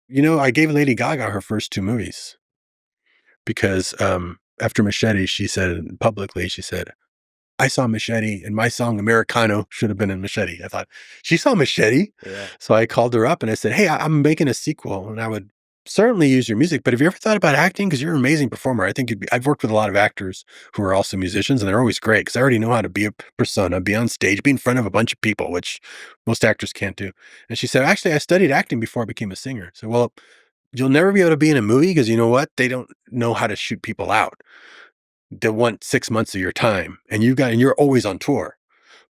I gave Lady Gaga her first 2 movies because, after Machete, she said publicly, she said, "I saw Machete and my song Americano should have been in Machete." I thought, "She saw Machete?" Yeah. So I called her up and I said, "Hey, I'm making a sequel and I would certainly use your music, but have you ever thought about acting? Because you're an amazing performer. I think I've worked with a lot of actors who are also musicians and they're always great because I already know how to be a persona, be on stage, be in front of a bunch of people, which most actors can't do." And she said, "Actually, I studied acting before I became a singer." So, well, you'll never be able to be in a movie because you know what? They don't know how to shoot people out. They want 6 months of your time and you're always on tour.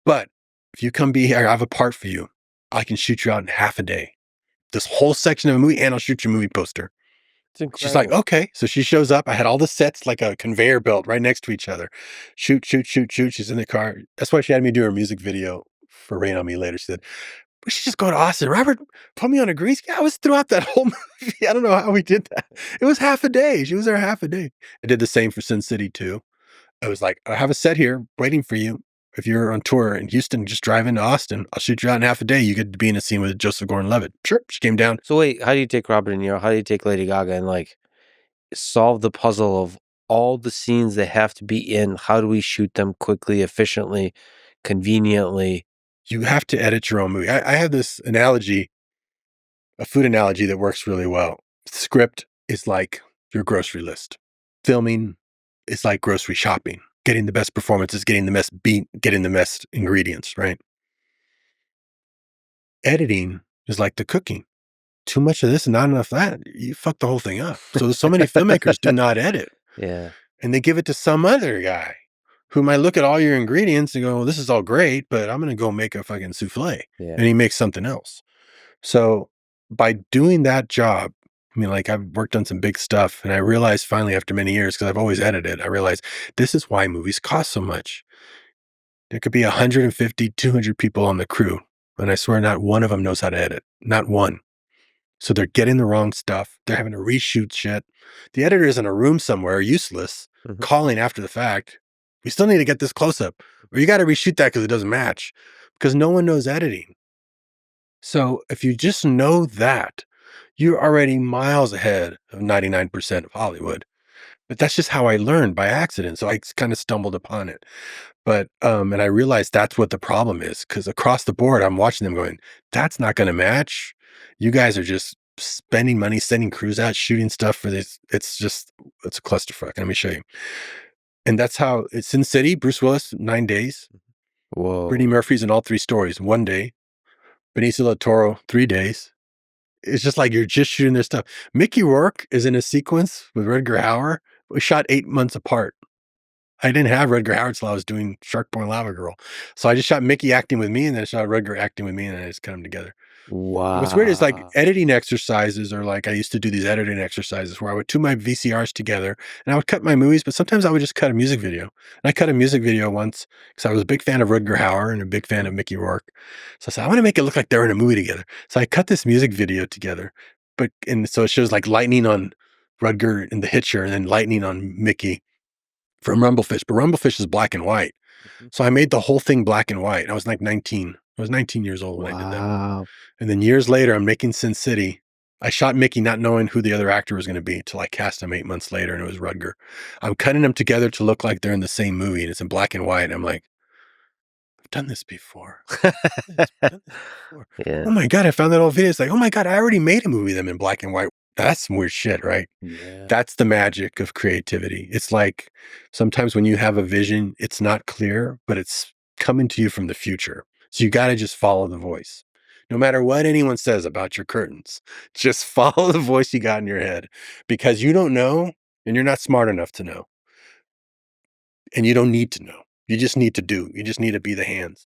But if you come be here, I have a part for you. I can shoot you out in half a day. This whole section of a movie, and I'll shoot you a movie poster. It's She's like, incredible. okay. So she shows up. I had all the sets like a conveyor belt right next to each other. Shoot, shoot, shoot, shoot. She's in the car. That's why she had me do her music video for Rain on Me later. She said, "We should just go to Austin. Robert put me on a green screen." I was throughout that whole movie. I don't know how we did that. It was half a day. She was there half a day. I did the same for Sin City too. I was like, "I have a set here waiting for you. If you're on tour in Houston, just drive into Austin. I'll shoot you out in half a day. You get to be in a scene with Joseph Gordon-Levitt." Sure. She came down. So wait, how do you take Robert De Niro? How do you take Lady Gaga and like solve the puzzle of all the scenes they have to be in? How do we shoot them quickly, efficiently, conveniently? You have to edit your own movie. I have this analogy, a food analogy that works really well. Script is like your grocery list. Filming is like grocery shopping, getting the best performances, getting the best beat, getting the best ingredients, right? Editing is like the cooking. Too much of this and not enough of that, you fuck the whole thing up. So many filmmakers do not edit. Yeah. And they give it to some other guy who might look at all your ingredients and go, "Well, this is all great, but I'm going to go make a fucking souffle." Yeah. And he makes something else. So by doing that job, I mean, like I've worked on some big stuff and I realized finally after many years, because I've always edited, I realized this is why movies cost so much. There could be 150, 200 people on the crew. And I swear not one of them knows how to edit. Not one. So they're getting the wrong stuff. They're having to reshoot shit. The editor is in a room somewhere, useless, Mhm. calling after the fact. "We still need to get this close up. Or you got to reshoot that because it doesn't match." Because no one knows editing. So if you just know that, you're already miles ahead of 99% of Hollywood. But that's just how I learned by accident. So I kind of stumbled upon it. But and I realized that's what the problem is, because across the board, I'm watching them going, "That's not going to match. You guys are just spending money, sending crews out, shooting stuff for this." It's a clusterfuck. Let me show you. And that's how it's Sin City, Bruce Willis, 9 days. Brittany Whoa. Murphy's in all 3 stories, 1 day. Benicio del Toro, 3 days. It's just like you're just shooting their stuff. Mickey Rourke is in a sequence with Rutger Hauer. We shot 8 months apart. I didn't have Rutger Hauer till I was doing Shark Boy and Lava Girl. So I just shot Mickey acting with me and then I shot Rutger acting with me and then I just cut them together. What's weird is like Wow. editing exercises are like I used to do these editing exercises where I would tune my VCRs together and I would cut my movies, but sometimes I would just cut a music video. And I cut a music video once because I was a big fan of Rutger Hauer and a big fan of Mickey Rourke. So I said, I want to make it look like they're in a movie together. So I cut this music video together. And so it shows like lightning on Rutger in The Hitcher and then lightning on Mickey from Rumblefish, but Rumblefish is black and white. Mhm. So I made the whole thing black and white. I was like 19. I was 19 years old when I did that. Wow. And then years later, I'm making Sin City. I shot Mickey not knowing who the other actor was going to be till I cast him 8 months later, and it was Rutger. I'm cutting them together to look like they're in the same movie, and it's in black and white. And I'm like, I've done this before. I've done this before. Yeah. Oh my God, I found that old video. It's like, oh my God, I already made a movie of them in black and white. That's some weird shit, right? Yeah. That's the magic of creativity. It's like sometimes when you have a vision, it's not clear, but it's coming to you from the future. So you got to just follow the voice. No matter what anyone says about your curtains, just follow the voice you got in your head because you don't know and you're not smart enough to know. And you don't need to know. You just need to do. You just need to be the hands.